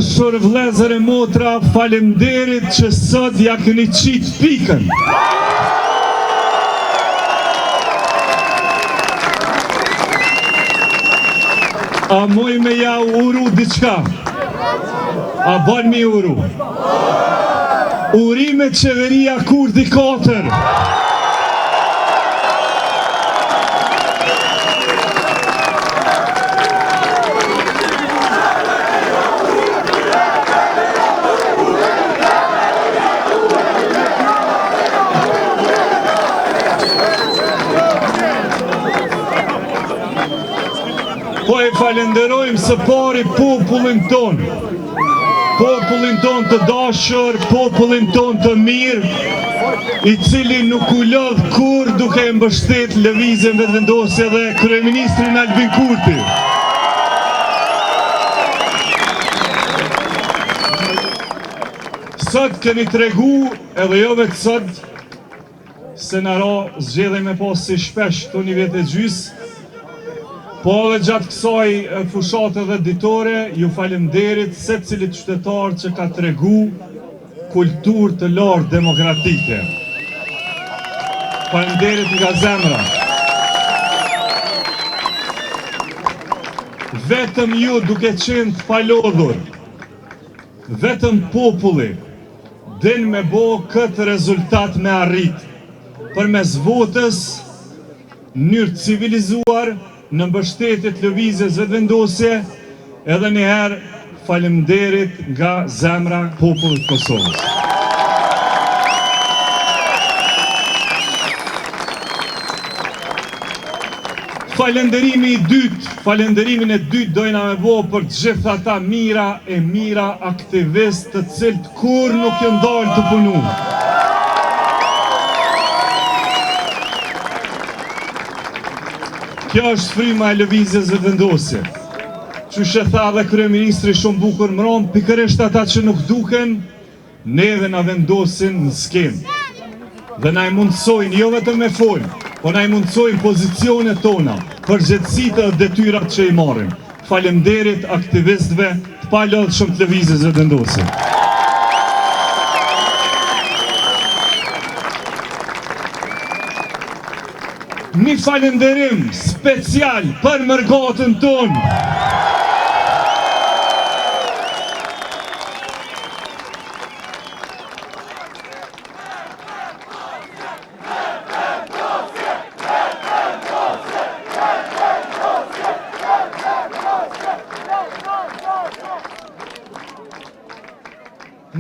dashur vëllezër e motra, faleminderit që sot ja keni qit pikën. A moj me ja uru diçka? A ban mi uru? Urime qeveria Kurdi 4. Po e falenderojmë së pari popullin ton të dashur, popullin ton të mirë, i cili nuk u lodh kur duke e mbështet lëvizjen vetëvendosje dhe kryeministrin Albin Kurti. Sot keni tregu, edhe jo vetë sot, se në ra zgjedhej me pas si shpesh këto një vete gjys, po edhe gjatë kësaj fushate dhe ditore, ju falemderit se cilit qytetar që ka tregu kultur të lartë demokratike. Falemderit nga zemra. Vetëm ju duke qenë të palodhur, vetëm populli, din me bo këtë rezultat me arrit, përmes votës, njërë civilizuar, në mbështetjet lëvizjes vetëvendosje, edhe njëherë falemderit nga zemra popullit Kosovës. Falenderimin e dytë dojna me bo për të gjitha ata mira aktivist të cilët kur nuk jë ndalë të punu. Kjo është frima e lëvizjes vetëvendosje. Që shë tha dhe kryeministri shumë bukur mëron, pikërisht ata që nuk duken, neve na vendosin në skemë. Dhe na i mundësojnë, jo vetëm me folë, po na i mundësojnë pozicionet tona, përgjegjësitë dhe detyrat që i marrim. Falemderit aktivistëve të palodhshëm të lëvizjes vetëvendosje. Një falenderim special për mërgatën tonë.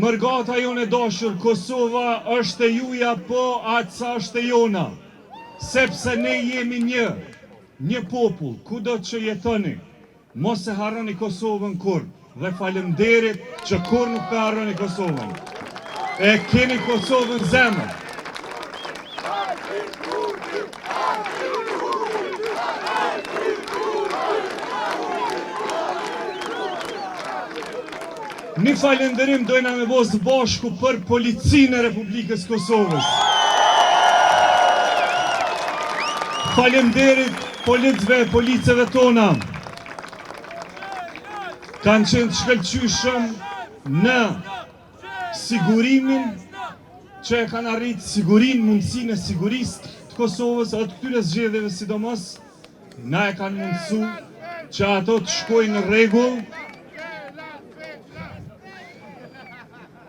Mërgata jone dashur, Kosova është e juja, po atë sa është e jona. Sepse ne jemi një popull, kudo që jetoni, mos e harroni Kosovën kur, dhe falemderit që kur nuk e harroni Kosovën. E keni Kosovën zemër. Një falenderim dojna me bos bashku për policinë e Republikës Kosovës. Falemderit policëve tona, kanë qenë shkëlqyshëm në sigurimin që e kanë arritë mundësinë e sigurisë të Kosovës, atë këtyre zgjedhjeve sidomos, na e kanë mundësu që ato të shkojnë në rregull.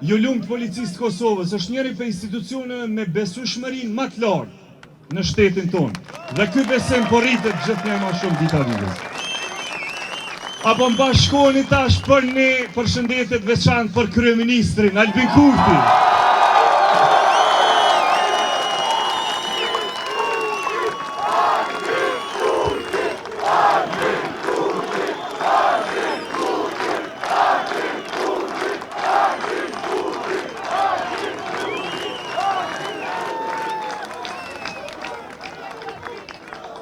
Ju lumt policisë të Kosovës, është njëri për institucioneve me besueshmërinë më të lartë në shtetin tonë. Dhe ky besim po rritet gjithnjë më shumë dita ditës. Apo mbashkoheni tash për një përshëndetje të veçantë për kryeministrin Albin Kurti.